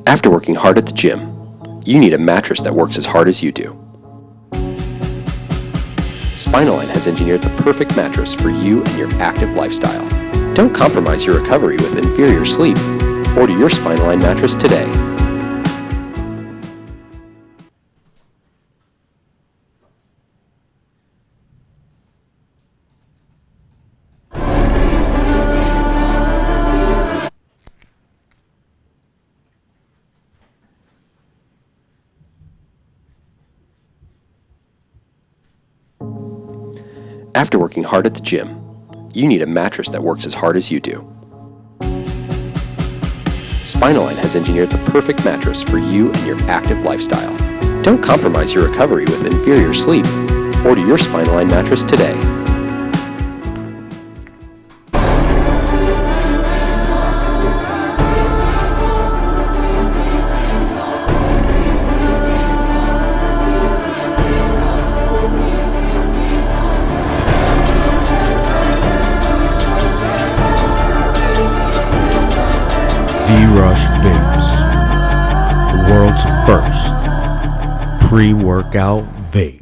After working hard at the gym, you need a mattress that works as hard as you do. Spinaline has engineered the perfect mattress for you and your active lifestyle. Don't compromise your recovery with inferior sleep. Order your Spinaline mattress today. After working hard at the gym, you need a mattress that works as hard as you do. Spinaline has engineered the perfect mattress for you and your active lifestyle. Don't compromise your recovery with inferior sleep. Order your Spinaline mattress today. Rush Vapes, the world's first pre-workout vape.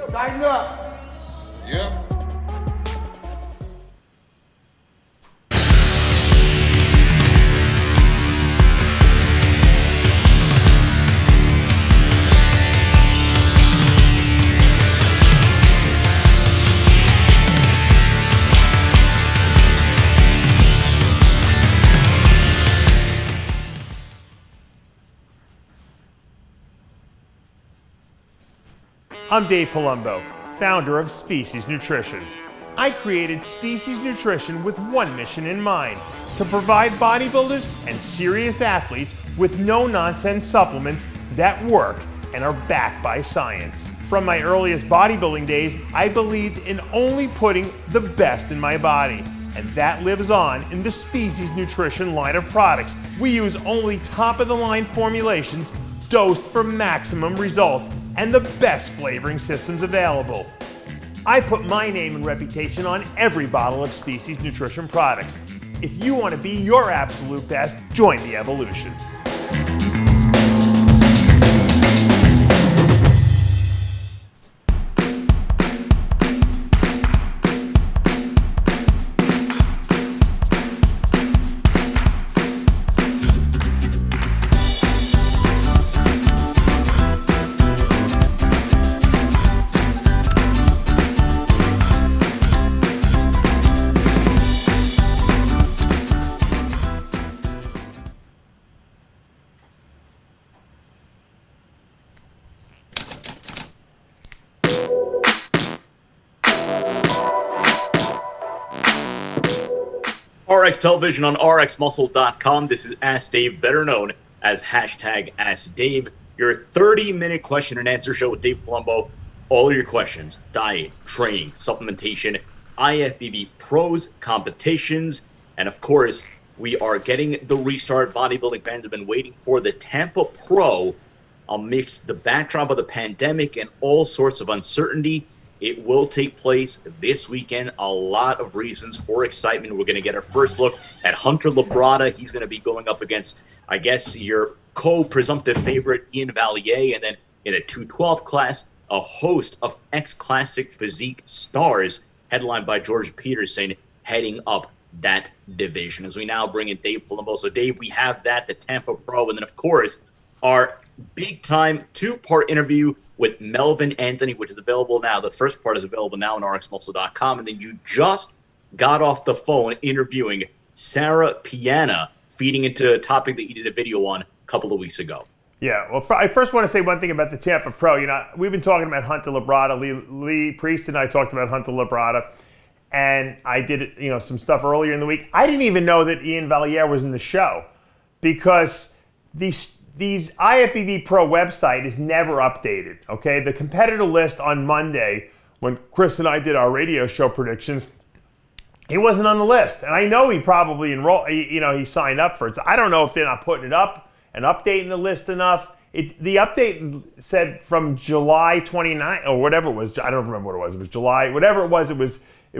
Tighten up. Yep. I'm Dave Palumbo, founder of Species Nutrition. I created Species Nutrition with one mission in mind: to provide bodybuilders and serious athletes with no-nonsense supplements that work and are backed by science. From my earliest bodybuilding days, I believed in only putting the best in my body, and that lives on in the Species Nutrition line of products. We use only top-of-the-line formulations dosed for maximum results and the best flavoring systems available. I put my name and reputation on every bottle of Species Nutrition products. If you want to be your absolute best, join the evolution. RX Television on RxMuscle.com. This is Ask Dave, better known as hashtag Ask Dave, your 30-minute question and answer show with Dave Palumbo. All your questions: diet, training, supplementation, IFBB pros, competitions, and of course, we are getting the restart. Bodybuilding fans have been waiting for the Tampa Pro amidst the backdrop of the pandemic and all sorts of uncertainty. It will take place this weekend. A lot of reasons for excitement. We're going to get our first look at Hunter Labrada. He's going to be going up against, I guess, your co-presumptive favorite, Ian Valliere. And then in a 212 class, a host of ex-classic physique stars, headlined by George Peterson, heading up that division. As we now bring in Dave Palumbo. So, Dave, we have that, the Tampa Pro. And then, of course, our big-time two-part interview with Melvin Anthony, which is available now. The first part is available now on RxMuscle.com. And then you just got off the phone interviewing Sarah Piana, feeding into a topic that you did a video on a couple of weeks ago. Yeah, well, I first want to say one thing about the Tampa Pro. You know, we've been talking about Hunter Labrada. Lee Priest and I talked about Hunter Labrada. And I did, some stuff earlier in the week. I didn't even know that Ian Valliere was in the show because these IFBB Pro website is never updated, okay? The competitor list on Monday, when Chris and I did our radio show predictions, he wasn't on the list. And I know he probably enrolled, he signed up for it. So I don't know if they're not putting it up and updating the list enough. The update said from July 29th, or whatever it was, I don't remember what it was. It was July, whatever it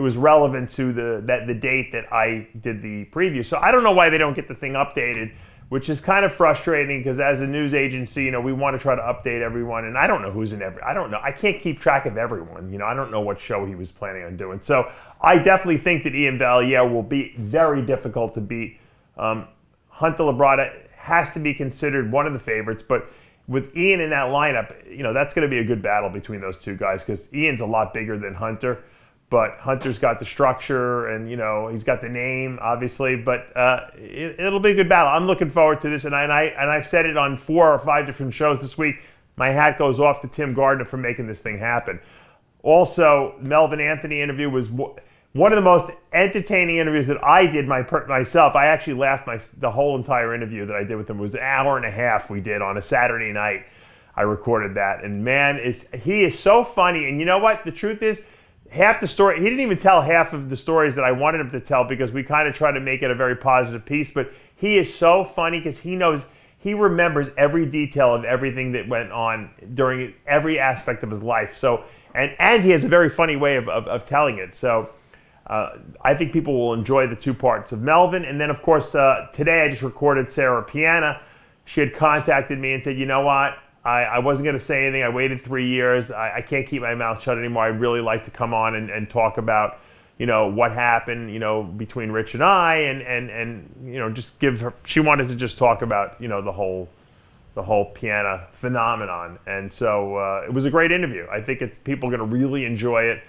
was relevant to the date that I did the preview. So I don't know why they don't get the thing updated, which is kind of frustrating because as a news agency, we want to try to update everyone, and I don't know who's in I don't know. I can't keep track of everyone. I don't know what show he was planning on doing. So I definitely think that Ian Valliere will be very difficult to beat. Hunter Labrada has to be considered one of the favorites, but with Ian in that lineup, that's going to be a good battle between those two guys because Ian's a lot bigger than Hunter. But Hunter's got the structure and, he's got the name, obviously. But it'll be a good battle. I'm looking forward to this. And I've said it on 4 or 5 different shows this week. My hat goes off to Tim Gardner for making this thing happen. Also, Melvin Anthony interview was one of the most entertaining interviews that I did myself. I actually laughed the whole entire interview that I did with him. It was an hour and a half we did on a Saturday night. I recorded that. And, man, he is so funny. And you know what? The truth is, half the story, he didn't even tell half of the stories that I wanted him to tell because we kind of try to make it a very positive piece, but he is so funny because he remembers every detail of everything that went on during every aspect of his life. So, and he has a very funny way of telling it. So I think people will enjoy the 2 parts of Melvin. And then, of course, today I just recorded Sarah Piana. She had contacted me and said, you know what? I wasn't going to say anything. I waited 3 years. I can't keep my mouth shut anymore. I'd really like to come on and talk about, what happened, between Rich and I and just give her, she wanted to just talk about, the whole piano phenomenon. And so it was a great interview. I think people are going to really enjoy it.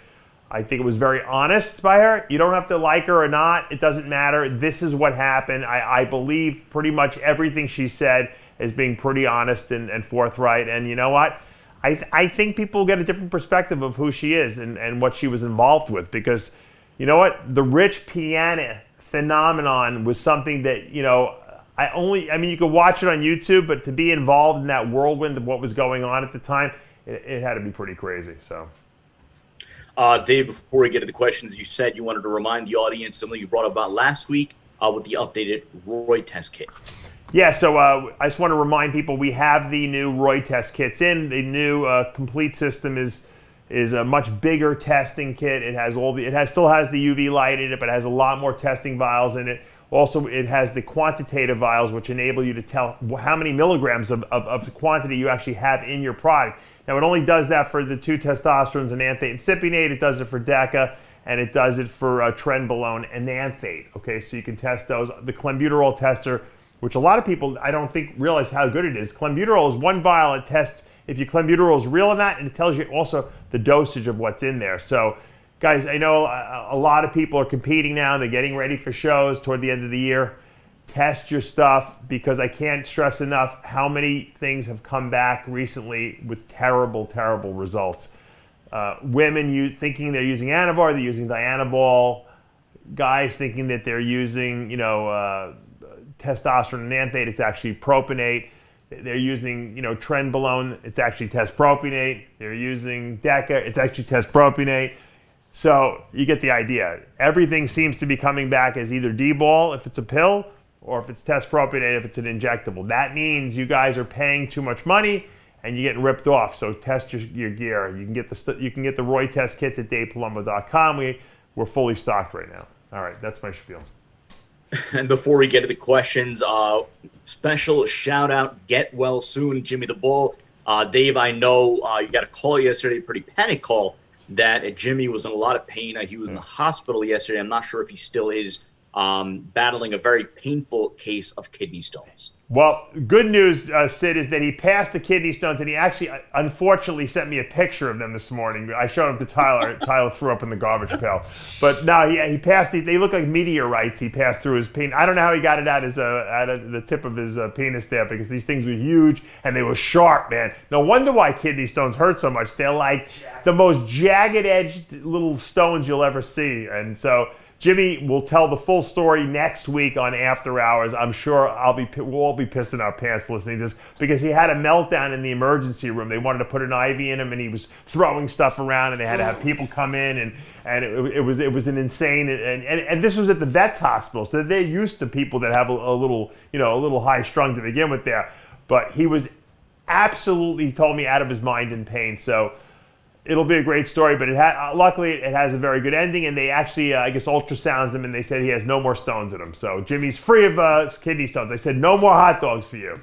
I think it was very honest by her. You don't have to like her or not. It doesn't matter. This is what happened. I believe pretty much everything she said as being pretty honest and forthright. And you know what? I think people get a different perspective of who she is and what she was involved with because, you know what? The Rich Piana phenomenon was something that, you could watch it on YouTube, but to be involved in that whirlwind of what was going on at the time, it had to be pretty crazy. So, Dave, before we get to the questions, you said you wanted to remind the audience something you brought up about last week with the updated Roy test kit. Yeah, so I just want to remind people we have the new Roy test kits in. The new complete system is a much bigger testing kit. It has still has the UV light in it, but it has a lot more testing vials in it. Also, it has the quantitative vials, which enable you to tell how many milligrams of the quantity you actually have in your product. Now, it only does that for the 2 testosterone enanthate and cypionate. It does it for DECA, and it does it for trenbolone enanthate. Okay, so you can test those. The clenbuterol tester, which a lot of people I don't think realize how good it is. Clenbuterol is 1 vial. It tests if your clenbuterol is real or not, and it tells you also the dosage of what's in there. So, guys, I know a lot of people are competing now. They're getting ready for shows toward the end of the year. Test your stuff because I can't stress enough how many things have come back recently with terrible, terrible results. Women thinking they're using Anavar, they're using Dianabol. Guys thinking that they're using, testosterone enanthate, it's actually propionate. They're using, trenbolone, it's actually testpropionate. They're using DECA, it's actually testpropionate. So you get the idea. Everything seems to be coming back as either D-bol if it's a pill, or if it's testpropionate if it's an injectable. That means you guys are paying too much money and you're getting ripped off. So test your gear. You can get the Roy test kits at DavePalumbo.com. We're fully stocked right now. All right, that's my spiel. And before we get to the questions, special shout out, get well soon, Jimmy the Bull. Dave, I know you got a call yesterday, pretty panic call, that Jimmy was in a lot of pain. He was in the hospital yesterday. I'm not sure if he still is battling a very painful case of kidney stones. Well, good news, Sid, is that he passed the kidney stones, and he actually, unfortunately, sent me a picture of them this morning. I showed them to Tyler. Tyler threw up in the garbage pail. But no, he passed. They look like meteorites. He passed through his penis. I don't know how he got it out of the tip of his penis there, because these things were huge and they were sharp, man. No wonder why kidney stones hurt so much. They're like the most jagged-edged little stones you'll ever see. And so Jimmy will tell the full story next week on After Hours. I'm sure we'll all be pissing our pants listening to this because he had a meltdown in the emergency room. They wanted to put an IV in him, and he was throwing stuff around, and they had to have people come in, and it was an insane. And this was at the vet's hospital, so they're used to people that have a little high strung to begin with there. But he was absolutely, told me, out of his mind in pain. So it'll be a great story, but luckily it has a very good ending, and they actually, I guess, ultrasounds him, and they said he has no more stones in him. So Jimmy's free of kidney stones. They said no more hot dogs for you.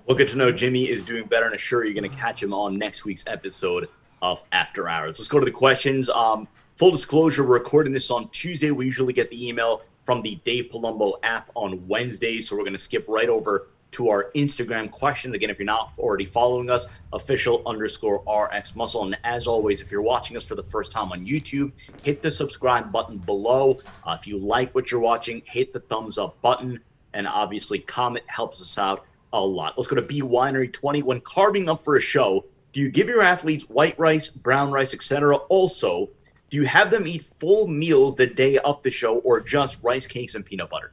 Well, good to know Jimmy is doing better, and I'm sure you're going to catch him on next week's episode of After Hours. Let's go to the questions. Full disclosure, we're recording this on Tuesday. We usually get the email from the Dave Palumbo app on Wednesday, so we're going to skip right over to our Instagram questions. Again, if you're not already following us, official_RxMuscle. And as always, if you're watching us for the first time on YouTube, hit the subscribe button below. If you like what you're watching, hit the thumbs up button. And obviously, comment helps us out a lot. Let's go to B Winery 20. When carving up for a show, do you give your athletes white rice, brown rice, etc.? Also, do you have them eat full meals the day of the show or just rice cakes and peanut butter?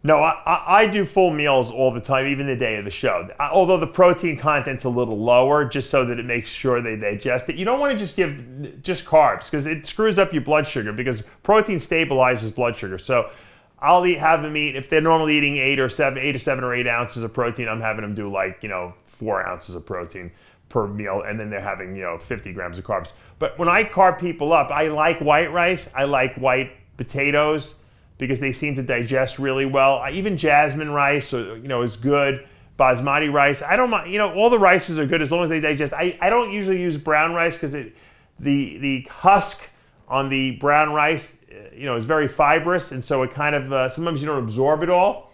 No, I do full meals all the time, even the day of the show. Although the protein content's a little lower, just so that it makes sure they digest it. You don't want to just give just carbs because it screws up your blood sugar because protein stabilizes blood sugar. So I'll have them eat, if they're normally eating 8 to 7 or 8 ounces of protein, I'm having them do 4 ounces of protein per meal, and then they're having 50 grams of carbs. But when I carb people up, I like white rice, I like white potatoes, because they seem to digest really well. Even jasmine rice, is good. Basmati rice, I don't mind. All the rices are good as long as they digest. I don't usually use brown rice because the husk on the brown rice, is very fibrous, and so it kind of sometimes you don't absorb it all,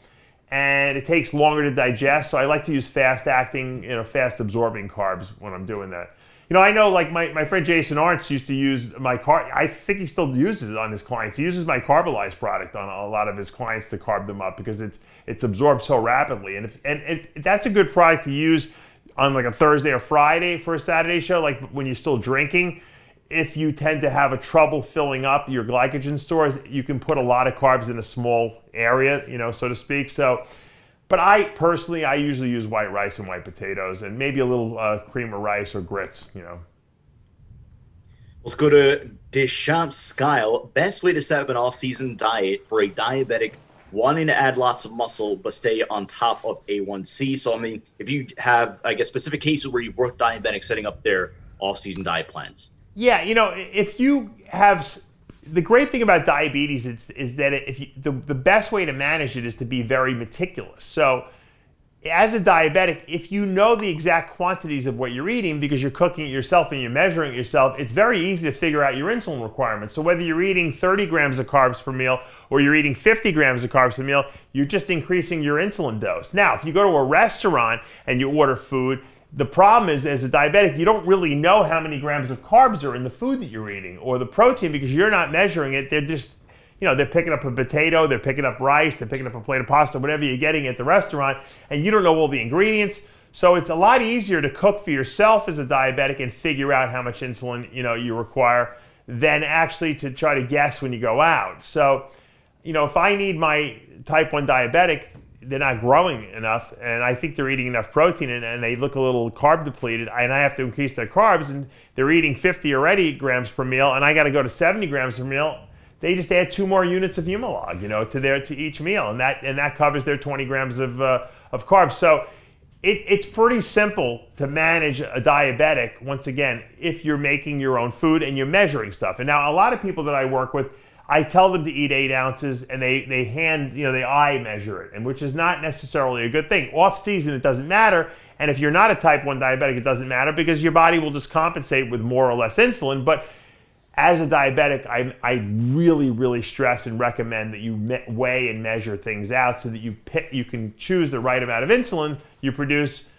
and it takes longer to digest. So I like to use fast-acting, fast absorbing carbs when I'm doing that. I know, like my friend Jason Arntz used to use my I think he still uses it on his clients. He uses my Carbolize product on a lot of his clients to carb them up because it's absorbed so rapidly. And that's a good product to use on like a Thursday or Friday for a Saturday show, like when you're still drinking. If you tend to have a trouble filling up your glycogen stores, you can put a lot of carbs in a small area, so to speak. So. But I usually use white rice and white potatoes and maybe a little cream of rice or grits, Let's go to Deschamps Skyle. Best way to set up an off-season diet for a diabetic wanting to add lots of muscle but stay on top of A1C. So, if you have, specific cases where you've worked diabetics setting up their off-season diet plans. Yeah, if you have... The great thing about diabetes is that the best way to manage it is to be very meticulous. So as a diabetic, if you know the exact quantities of what you're eating because you're cooking it yourself and you're measuring it yourself, it's very easy to figure out your insulin requirements. So whether you're eating 30 grams of carbs per meal or you're eating 50 grams of carbs per meal, you're just increasing your insulin dose. Now, if you go to a restaurant and you order food, the problem is, as a diabetic, you don't really know how many grams of carbs are in the food that you're eating or the protein because you're not measuring it. They're just, they're picking up a potato, they're picking up rice, they're picking up a plate of pasta, whatever you're getting at the restaurant, and you don't know all the ingredients. So it's a lot easier to cook for yourself as a diabetic and figure out how much insulin, you require than actually to try to guess when you go out. So, if I need my type 1 diabetic, they're not growing enough, and I think they're eating enough protein, and they look a little carb depleted, and I have to increase their carbs, and they're eating 50 or 80 grams per meal, and I got to go to 70 grams per meal. They just add 2 more units of Humalog, to each meal, and that covers their 20 grams of carbs. So it's pretty simple to manage a diabetic. Once again, if you're making your own food and you're measuring stuff. And now a lot of people that I work with, I tell them to eat 8 ounces, and they eye measure it, and which is not necessarily a good thing. Off season, it doesn't matter, and if you're not a type 1 diabetic, it doesn't matter because your body will just compensate with more or less insulin. But as a diabetic, I really, really stress and recommend that you weigh and measure things out so that you can choose the right amount of insulin you produce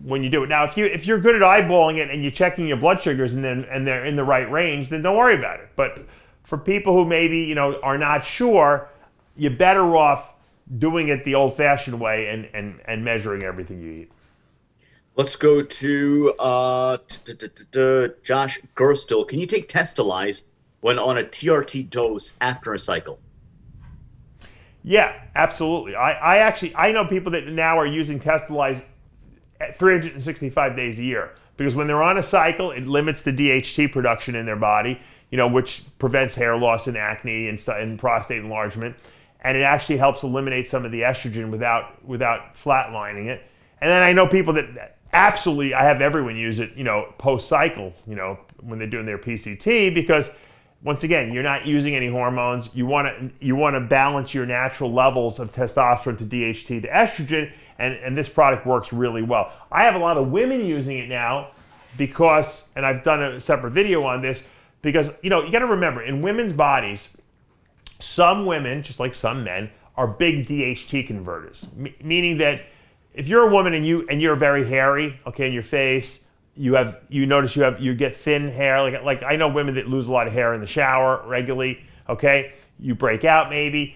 when you do it. Now, if you're good at eyeballing it and you're checking your blood sugars and they're in the right range, then don't worry about it. But for people who maybe are not sure, you're better off doing it the old-fashioned way and measuring everything you eat. Let's go to Josh Gerstel. Can you take testolyze when on a TRT dose after a cycle? Yeah, absolutely. I know people that now are using testolyze at 365 days a year, because when they're on a cycle, it limits the DHT production in their body, which prevents hair loss and acne and prostate enlargement, and it actually helps eliminate some of the estrogen without flatlining it. And then I know people that absolutely, I have everyone use it, post-cycle, when they're doing their PCT, because once again, you're not using any hormones. You want to balance your natural levels of testosterone to DHT to estrogen, and this product works really well. I have a lot of women using it now because, and I've done a separate video on this, because you got to remember, in women's bodies, some women, just like some men, are big DHT converters. Meaning that if you're a woman and you're very hairy, okay, in your face, you get thin hair, like I know women that lose a lot of hair in the shower regularly, okay? You break out maybe.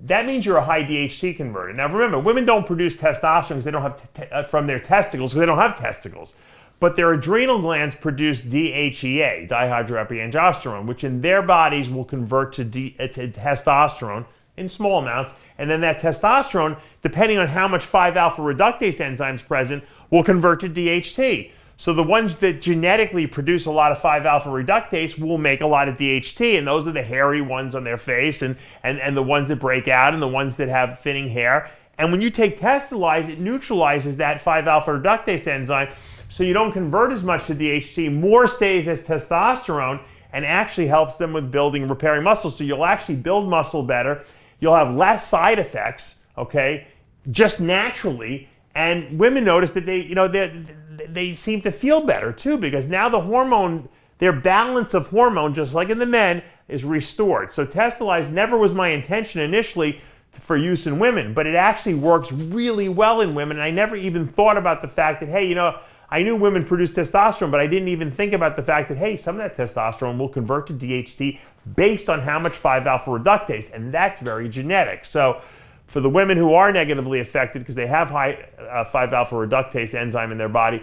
That means you're a high DHT converter. Now remember, women don't produce testosterone because they don't have from their testicles, because they don't have testicles. But their adrenal glands produce DHEA, dihydroepiandrosterone, which in their bodies will convert to testosterone in small amounts. And then that testosterone, depending on how much 5-alpha reductase enzymes present, will convert to DHT. So the ones that genetically produce a lot of 5-alpha reductase will make a lot of DHT, and those are the hairy ones on their face, and the ones that break out, and the ones that have thinning hair. And when you take testolyze, it neutralizes that 5-alpha reductase enzyme, so you don't convert as much to DHT. More stays as testosterone, and actually helps them with building and repairing muscle. So you'll actually build muscle better. You'll have less side effects, okay, just naturally. And women notice that they seem to feel better too, because now their balance of hormone, just like in the men, is restored. So testolyze never was my intention initially for use in women, but it actually works really well in women. And I never even thought about the fact that, hey, I knew women produce testosterone, but I didn't even think about the fact that, hey, some of that testosterone will convert to DHT based on how much 5-alpha reductase, and that's very genetic. So for the women who are negatively affected because they have high 5-alpha reductase enzyme in their body,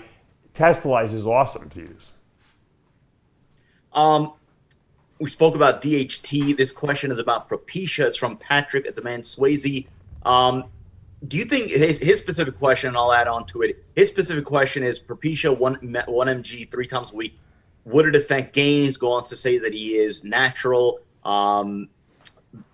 testolyze is awesome to use. We spoke about DHT. This question is about propecia. It's from Patrick at the Man Swayze. Do you think his specific question, and I'll add on to it, his specific question is propecia 1 mg 3 times a week. Would it affect gains? Goes on to say that he is natural.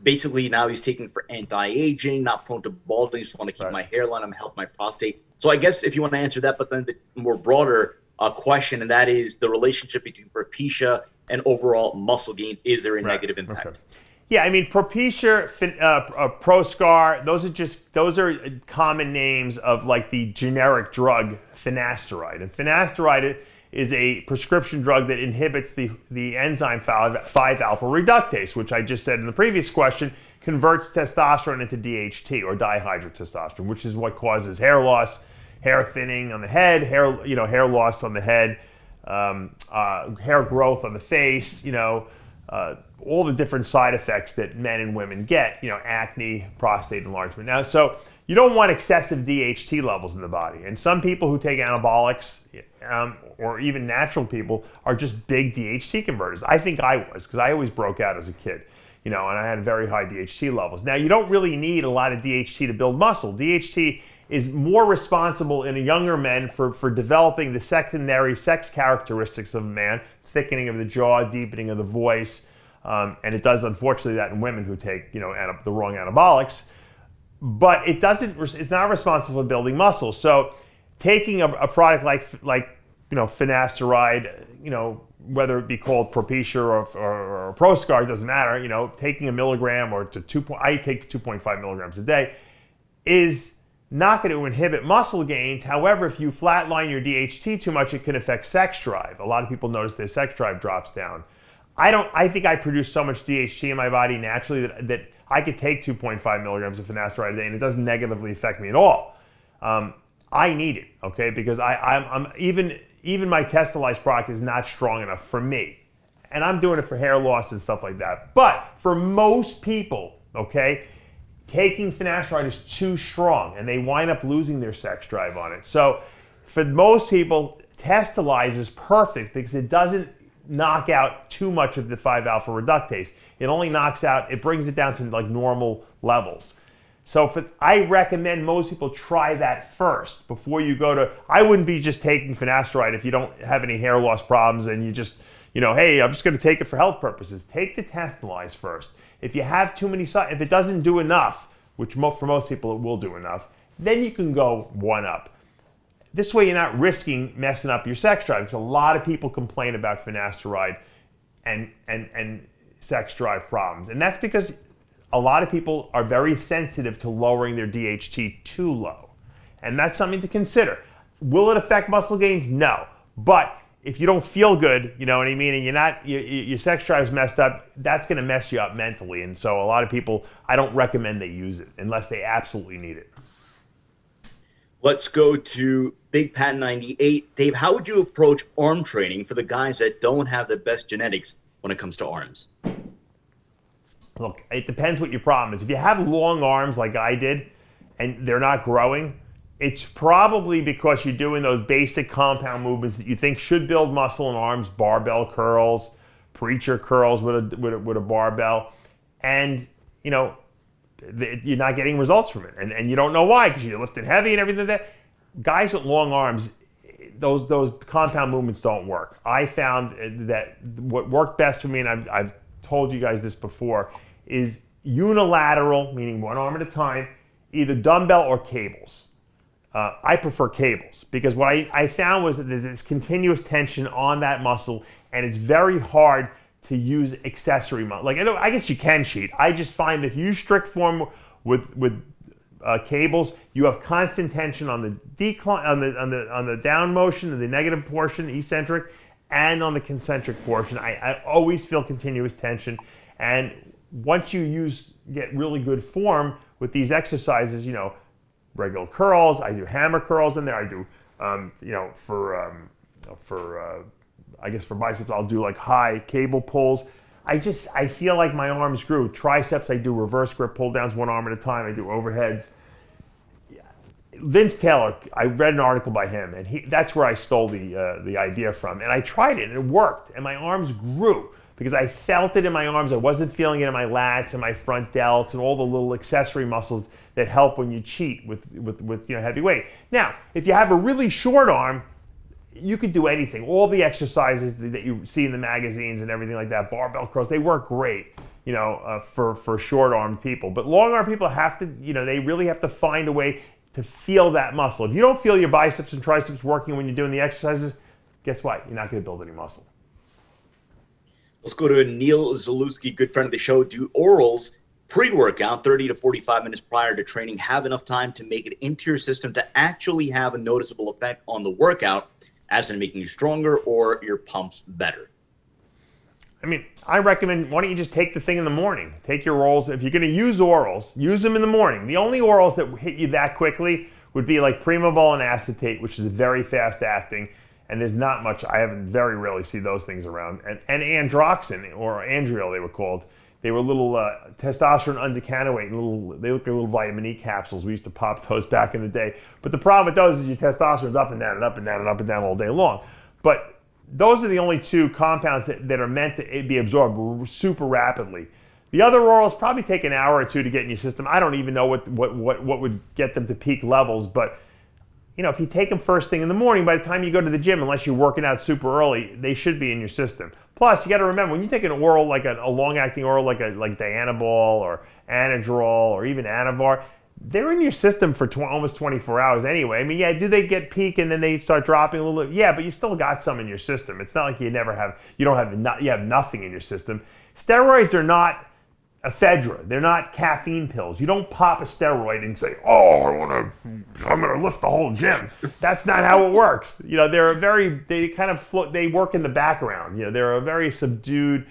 Basically, now he's taking for anti-aging, not prone to balding. Just want to keep my hairline. I'm help my prostate. So I guess if you want to answer that, but then the more broader question, and that is the relationship between propecia and overall muscle gain. Is there a negative impact? Okay. Yeah, I mean, propecia, Proscar, those are common names of like the generic drug finasteride. And finasteride is a prescription drug that inhibits the enzyme 5-alpha reductase, which I just said in the previous question, converts testosterone into DHT, or dihydrotestosterone, which is what causes hair loss, hair thinning on the head, hair loss on the head, hair growth on the face, all the different side effects that men and women get, acne, prostate enlargement. Now, so you don't want excessive DHT levels in the body. And some people who take anabolics, or even natural people, are just big DHT converters. I think I was, because I always broke out as a kid, and I had very high DHT levels. Now, you don't really need a lot of DHT to build muscle. DHT is more responsible in younger men for developing the secondary sex characteristics of a man, thickening of the jaw, deepening of the voice, and it does, unfortunately, that in women who take, the wrong anabolics. But it's not responsible for building muscle. So taking a product like finasteride, whether it be called propecia or Proscar, doesn't matter, taking a milligram or I take 2.5 milligrams a day, is not going to inhibit muscle gains. However, if you flatline your DHT too much, it can affect sex drive. A lot of people notice their sex drive drops down. I think I produce so much DHT in my body naturally that I could take 2.5 milligrams of finasteride a day and it doesn't negatively affect me at all. I need it, okay? Because I'm even my testolyze product is not strong enough for me. And I'm doing it for hair loss and stuff like that. But for most people, okay, taking finasteride is too strong and they wind up losing their sex drive on it. So for most people, testolyze is perfect because it doesn't knock out too much of the 5-alpha reductase. It only knocks out, it brings it down to like normal levels. So I recommend most people try that first before you go to, I wouldn't be just taking finasteride if you don't have any hair loss problems and you just, hey, I'm just going to take it for health purposes. Take the testolyze first. If you have too many, if it doesn't do enough, which for most people it will do enough, then you can go one up. This way you're not risking messing up your sex drive, because a lot of people complain about finasteride and sex drive problems. And that's because a lot of people are very sensitive to lowering their DHT too low. And that's something to consider. Will it affect muscle gains? No. But if you don't feel good, you know what I mean, and your sex drive's messed up, that's going to mess you up mentally. And so a lot of people, I don't recommend they use it unless they absolutely need it. Let's go to Big Pat 98. Dave, how would you approach arm training for the guys that don't have the best genetics when it comes to arms? Look, it depends what your problem is. If you have long arms like I did and they're not growing, it's probably because you're doing those basic compound movements that you think should build muscle in arms, barbell curls, preacher curls with a barbell, and you're not getting results from it, and you don't know why, because you're lifting heavy and everything like that. Guys with long arms, those compound movements don't work. I found that what worked best for me, and I've told you guys this before, is unilateral, meaning one arm at a time, either dumbbell or cables. I prefer cables because what I found was that there's this continuous tension on that muscle, and it's very hard to use accessory muscle. Like, I guess you can cheat. I just find if you use strict form with cables, you have constant tension on the decline, on the down motion, the negative portion, eccentric, and on the concentric portion. I always feel continuous tension, and once you get really good form with these exercises, regular curls, I do hammer curls in there. I do, I guess for biceps, I'll do like high cable pulls. I feel like my arms grew. Triceps, I do reverse grip pull downs, one arm at a time. I do overheads. Vince Taylor, I read an article by him, and that's where I stole the idea from. And I tried it, and it worked, and my arms grew because I felt it in my arms. I wasn't feeling it in my lats and my front delts and all the little accessory muscles that help when you cheat with heavy weight. Now, if you have a really short arm, you could do anything. All the exercises that you see in the magazines and everything like that, barbell curls, they work great, for short arm people. But long arm people have to, they really have to find a way to feel that muscle. If you don't feel your biceps and triceps working when you're doing the exercises, guess what? You're not going to build any muscle. Let's go to Neil Zalewski, good friend of the show. Do orals pre-workout 30 to 45 minutes prior to training have enough time to make it into your system to actually have a noticeable effect on the workout, as in making you stronger or your pumps better? I mean, I recommend, why don't you just take the thing in the morning? Take your orals. If you're going to use orals, use them in the morning. The only orals that hit you that quickly would be like Primabol and acetate, which is very fast acting, and there's not much, I haven't very rarely see those things around. And androxin, or Andriol they were called. They were little testosterone undecanoate, they looked like little vitamin E capsules. We used to pop those back in the day. But the problem with those is your testosterone's up and down and up and down and up and down all day long. But those are the only two compounds that are meant to be absorbed super rapidly. The other orals probably take an hour or two to get in your system. I don't even know what would get them to peak levels, but if you take them first thing in the morning, by the time you go to the gym, unless you're working out super early, they should be in your system. Plus, you got to remember, when you take an oral, like a long-acting oral, like Dianabol or Anadrol or even Anavar, they're in your system for almost 24 hours anyway. I mean, yeah, do they get peak and then they start dropping a little bit? Yeah, but you still got some in your system. It's not like you have nothing in your system. Steroids are not ephedra. They're not caffeine pills. You don't pop a steroid and say, I'm gonna lift the whole gym. That's not how it works. They work in the background. They're a very subdued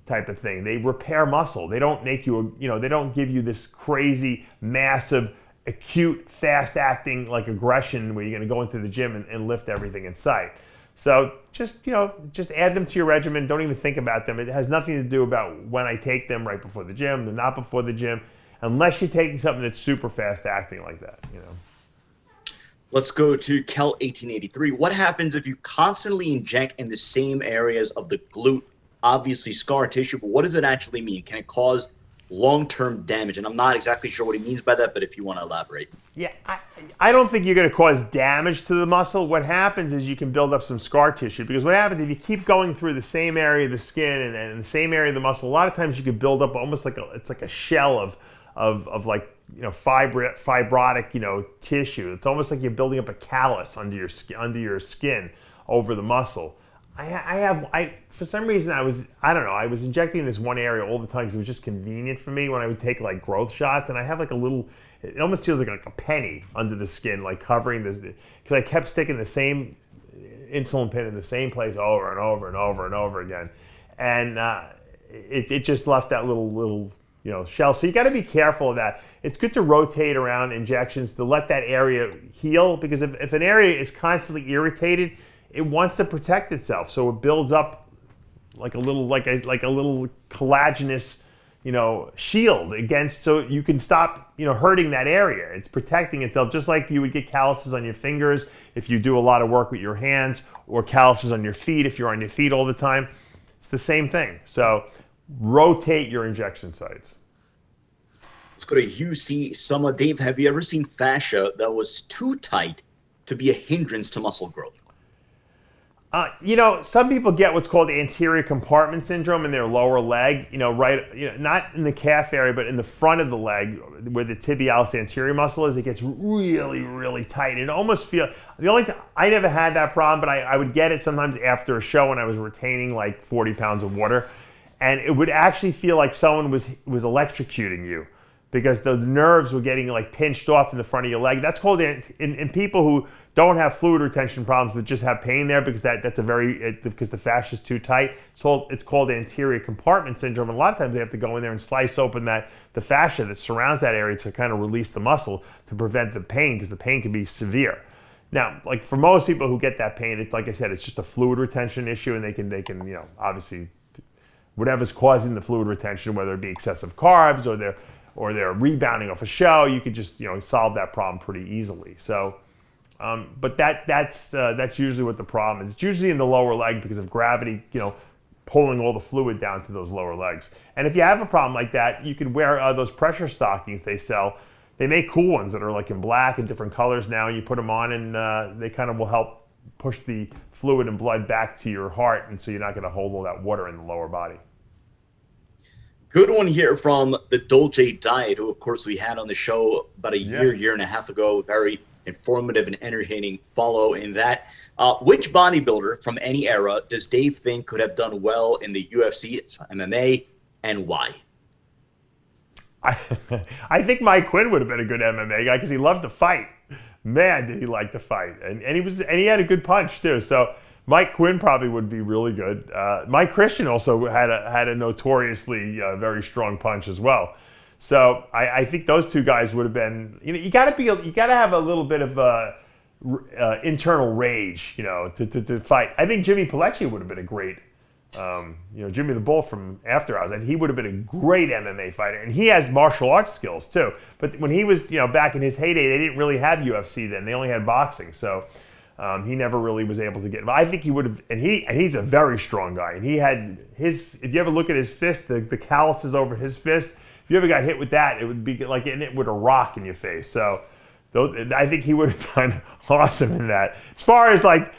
type of thing. They repair muscle. They don't make you, they don't give you this crazy, massive, acute, fast acting like aggression where you're gonna go into the gym and lift everything in sight. So just add them to your regimen. Don't even think about them. It has nothing to do about when I take them right before the gym, they're not before the gym, unless you're taking something that's super fast acting like that. Let's go to Kel 1883. What happens if you constantly inject in the same areas of the glute? Obviously scar tissue, but what does it actually mean? Can it cause long-term damage? And I'm not exactly sure what he means by that, but if you want to elaborate. Yeah, I don't think you're going to cause damage to the muscle. What happens is you can build up some scar tissue, because what happens if you keep going through the same area of the skin and the same area of the muscle, a lot of times you can build up almost like it's like a shell of like, fibrotic, tissue. It's almost like you're building up a callus under your skin over the muscle. For some reason I was injecting this one area all the time because it was just convenient for me when I would take like growth shots, and I have like a little, it almost feels like a penny under the skin, like covering this, because I kept sticking the same insulin pin in the same place over and over and over and over again, and it just left that little shell. So you got to be careful of that. It's good to rotate around injections to let that area heal, because if an area is constantly irritated, it wants to protect itself, so it builds up like a little collagenous shield against, so you can stop hurting that area. It's protecting itself, just like you would get calluses on your fingers if you do a lot of work with your hands, or calluses on your feet if you're on your feet all the time. It's the same thing. So rotate your injection sites. Let's go to UC Summer. Dave, have you ever seen fascia that was too tight to be a hindrance to muscle growth? Some people get what's called anterior compartment syndrome in their lower leg, not in the calf area, but in the front of the leg where the tibialis anterior muscle is. It gets really, really tight. It almost feels, I never had that problem, but I would get it sometimes after a show when I was retaining like 40 pounds of water. And it would actually feel like someone was electrocuting you, because the nerves were getting like pinched off in the front of your leg. That's called, in people who don't have fluid retention problems but just have pain there, because because the fascia is too tight. So it's called anterior compartment syndrome. And a lot of times they have to go in there and slice open the fascia that surrounds that area to kind of release the muscle to prevent the pain, because the pain can be severe. Now, like for most people who get that pain, it's like I said, it's just a fluid retention issue, and they can obviously whatever's causing the fluid retention, whether it be excessive carbs or they're rebounding off a show, you could just solve that problem pretty easily. So, but that's usually what the problem is. It's usually in the lower leg because of gravity, pulling all the fluid down to those lower legs. And if you have a problem like that, you can wear those pressure stockings they sell. They make cool ones that are like in black and different colors now. You put them on, and they kind of will help push the fluid and blood back to your heart, and so you're not going to hold all that water in the lower body. Good one here from the Dolce Diet, who of course we had on the show about a year and a half ago. Very informative and entertaining follow in that. Which bodybuilder from any era does Dave think could have done well in the UFC, MMA, and why? I think Mike Quinn would have been a good MMA guy, because he loved to fight. Man, did he like to fight, and he had a good punch too. So Mike Quinn probably would be really good. Mike Christian also had a notoriously very strong punch as well. So I think those two guys would have been. You got to have a little bit of internal rage, to fight. I think Jimmy Pilecki would have been a great, Jimmy the Bull from After Hours. And he would have been a great MMA fighter, and he has martial arts skills too. But when he was, back in his heyday, they didn't really have UFC then. They only had boxing. So. He never really was able to get. But I think he would have, and he's a very strong guy. And he had his. If you ever look at his fist, the calluses over his fist. If you ever got hit with that, it would be like hitting it with a rock in your face. So, I think he would have done awesome in that. As far as like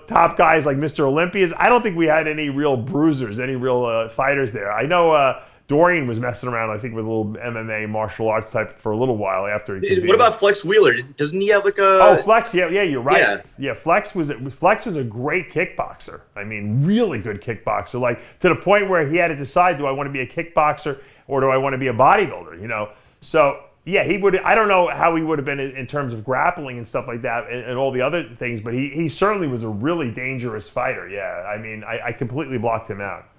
top guys like Mr. Olympias, I don't think we had any real bruisers, any real fighters there. I know. Dorian was messing around, I think, with a little MMA martial arts type for a little while after. What about Flex Wheeler? Doesn't he have like a? Oh, Flex, yeah, you're right. Yeah, Flex was a great kickboxer. I mean, really good kickboxer. Like to the point where he had to decide: do I want to be a kickboxer or do I want to be a bodybuilder? So yeah, he would. I don't know how he would have been in terms of grappling and stuff like that and all the other things, but he certainly was a really dangerous fighter. Yeah, I mean, I completely blocked him out.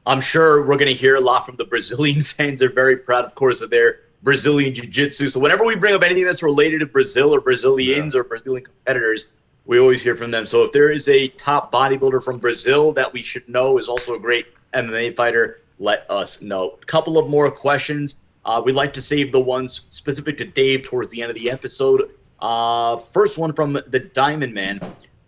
I'm sure we're going to hear a lot from the Brazilian fans. They're very proud, of course, of their Brazilian jiu-jitsu. So whenever we bring up anything that's related to Brazil or Brazilians or Brazilian competitors, we always hear from them. So if there is a top bodybuilder from Brazil that we should know is also a great MMA fighter, let us know. A couple of more questions. We like to save the ones specific to Dave towards the end of the episode. First one from the Diamond Man.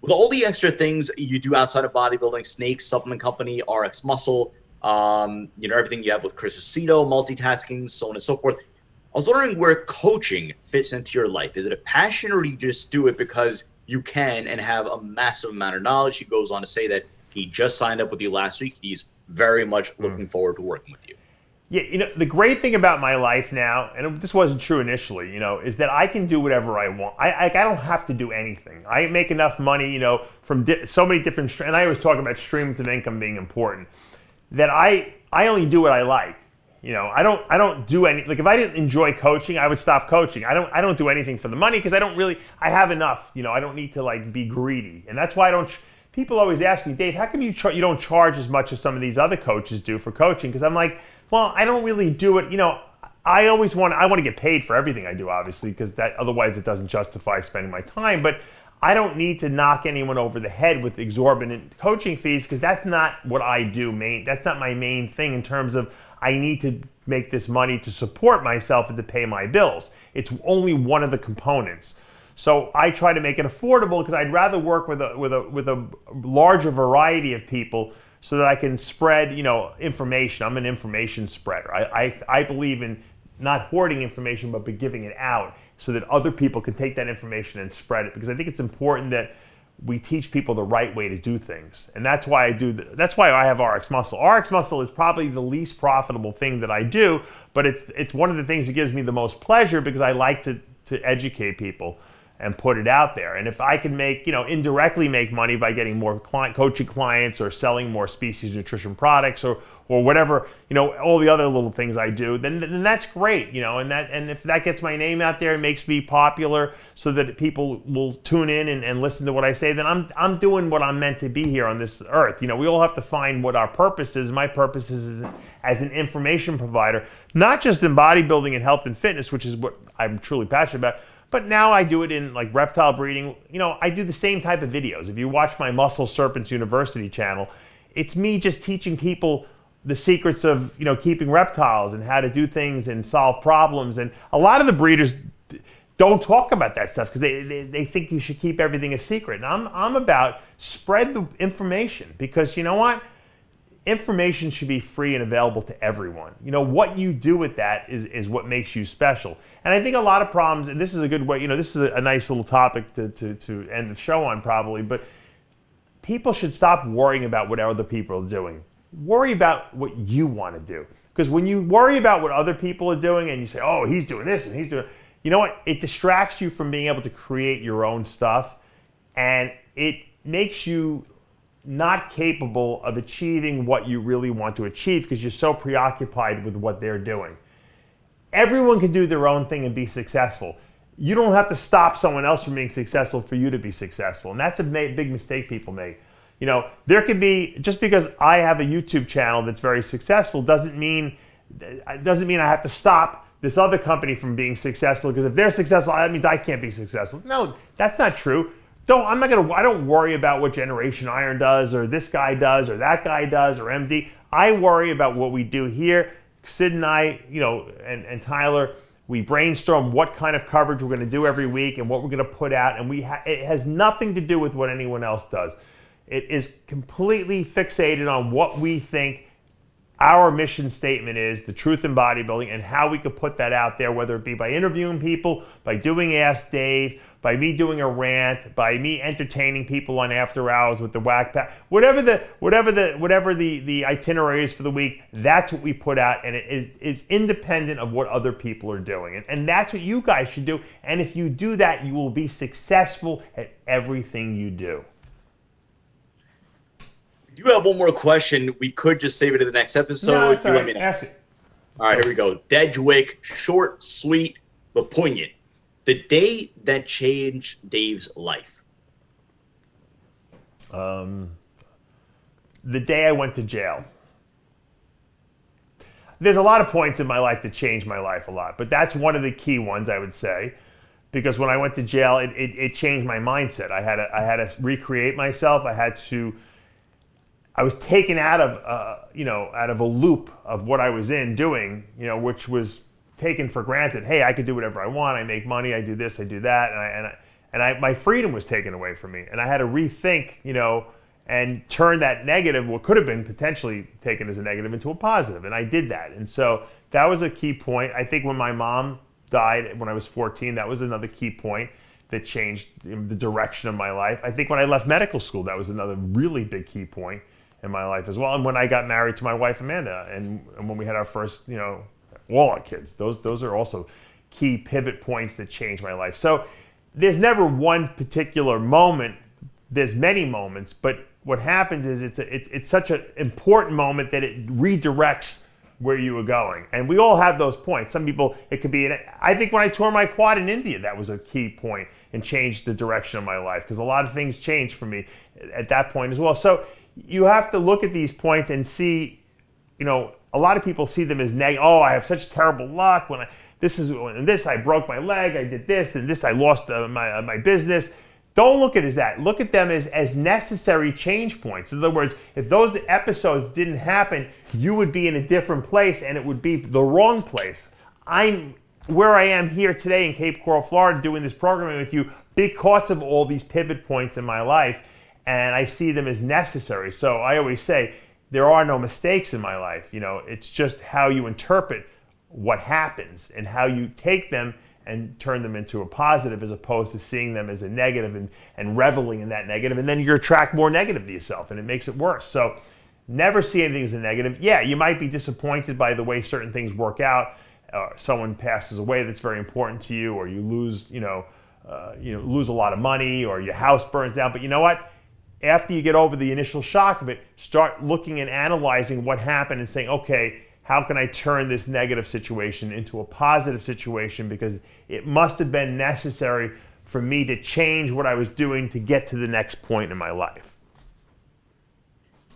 With all the extra things you do outside of bodybuilding, Snake, Supplement Company, RxMuscle, everything you have with Chris Aceto, multitasking, so on and so forth. I was wondering where coaching fits into your life. Is it a passion, or do you just do it because you can and have a massive amount of knowledge? He goes on to say that he just signed up with you last week. He's very much looking forward to working with you. Yeah, the great thing about my life now, and this wasn't true initially, is that I can do whatever I want. I don't have to do anything. I make enough money, from so many different, and I always talk about streams of income being important, that I only do what I like. I don't do any, like if I didn't enjoy coaching, I would stop coaching. I don't do anything for the money because I have enough. I don't need to be greedy, and that's why people always ask me, Dave, how come you don't charge as much as some of these other coaches do for coaching? Because I'm like, well, I don't really do it. I want to get paid for everything I do, obviously, because otherwise it doesn't justify spending my time. But I don't need to knock anyone over the head with exorbitant coaching fees because that's not what I do. That's not my main thing in terms of I need to make this money to support myself and to pay my bills. It's only one of the components. So I try to make it affordable because I'd rather work with a larger variety of people so that I can spread, information. I'm an information spreader. I believe in not hoarding information, but giving it out so that other people can take that information and spread it. Because I think it's important that we teach people the right way to do things, and that's why that's why I have RxMuscle. RxMuscle is probably the least profitable thing that I do, but it's one of the things that gives me the most pleasure because I like to educate people and put it out there. And if I can make, indirectly make money by getting more coaching clients or selling more species nutrition products or whatever, all the other little things I do, then that's great, and if that gets my name out there and makes me popular so that people will tune in and listen to what I say, then I'm doing what I'm meant to be here on this earth. We all have to find what our purpose is. My purpose is as an information provider, not just in bodybuilding and health and fitness, which is what I'm truly passionate about, but now I do it in reptile breeding. I do the same type of videos. If you watch my Muscle Serpents University channel, it's me just teaching people the secrets of keeping reptiles and how to do things and solve problems. And a lot of the breeders don't talk about that stuff because they think you should keep everything a secret. And I'm about spread the information because you know what? Information should be free and available to everyone. What you do with that is what makes you special. And I think a lot of problems, and this is a good way, this is a nice little topic to end the show on probably, but people should stop worrying about what other people are doing. Worry about what you want to do. Because when you worry about what other people are doing and you say, oh, he's doing this and he's doing, you know what? It distracts you from being able to create your own stuff, and it makes you not capable of achieving what you really want to achieve because you're so preoccupied with what they're doing. Everyone can do their own thing and be successful. You don't have to stop someone else from being successful for you to be successful. And that's a big mistake people make. There could be, just because I have a YouTube channel that's very successful doesn't mean I have to stop this other company from being successful because if they're successful, that means I can't be successful. No, that's not true. I don't worry about what Generation Iron does or this guy does or that guy does or MD. I worry about what we do here. Sid and I, and Tyler, we brainstorm what kind of coverage we're going to do every week and what we're going to put out, and it has nothing to do with what anyone else does. It is completely fixated on what we think our mission statement is, the truth in bodybuilding, and how we could put that out there, whether it be by interviewing people, by doing Ask Dave, by me doing a rant, by me entertaining people on after hours with the whack pack, whatever the itinerary is for the week. That's what we put out, and it is independent of what other people are doing, and that's what you guys should do. And if you do that, you will be successful at everything you do. You have one more question. We could just save it to the next episode. No, it's all right. Let me know. Ask it. All right, here we go. Dedgwick, short, sweet, but poignant. The day that changed Dave's life. The day I went to jail. There's a lot of points in my life that changed my life a lot, but that's one of the key ones, I would say, because when I went to jail, it changed my mindset. I had to recreate myself. I was taken out of a loop of what I was doing, which was taken for granted. Hey, I could do whatever I want. I make money. I do this. I do that. And my freedom was taken away from me. And I had to rethink, and turn that negative, what could have been potentially taken as a negative, into a positive. And I did that. And so that was a key point. I think when my mom died when I was 14, that was another key point that changed the direction of my life. I think when I left medical school, that was another really big key point in my life as well. And when I got married to my wife, Amanda, and when we had our first, all our kids, those are also key pivot points that changed my life. So there's never one particular moment. There's many moments, but what happens is it's such an important moment that it redirects where you were going. And we all have those points. Some people, it could be, I think when I tore my quad in India, that was a key point and changed the direction of my life, because a lot of things changed for me at that point as well. So you have to look at these points and see, a lot of people see them as negative. Oh, I have such terrible luck when I broke my leg, I did this, and this, I lost my business. Don't look at it as that. Look at them as necessary change points. In other words, if those episodes didn't happen, you would be in a different place, and it would be the wrong place. I'm where I am here today in Cape Coral, Florida, doing this programming with you because of all these pivot points in my life, and I see them as necessary. So I always say, there are no mistakes in my life. It's just how you interpret what happens and how you take them and turn them into a positive, as opposed to seeing them as a negative and reveling in that negative. And then you attract more negative to yourself, and it makes it worse. So never see anything as a negative. Yeah, you might be disappointed by the way certain things work out. Someone passes away that's very important to you, or you lose, lose a lot of money, or your house burns down. But you know what? After you get over the initial shock of it, start looking and analyzing what happened and saying, okay, how can I turn this negative situation into a positive situation? Because it must have been necessary for me to change what I was doing to get to the next point in my life.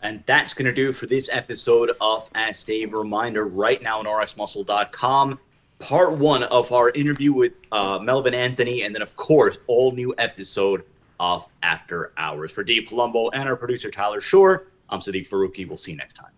And that's going to do it for this episode of Ask Dave. Reminder, right now on RxMuscle.com, part 1 of our interview with Melvin Anthony, and then, of course, all new episode of After Hours. For Dave Palumbo and our producer, Tyler Shore, I'm Sadiq Faruqi. We'll see you next time.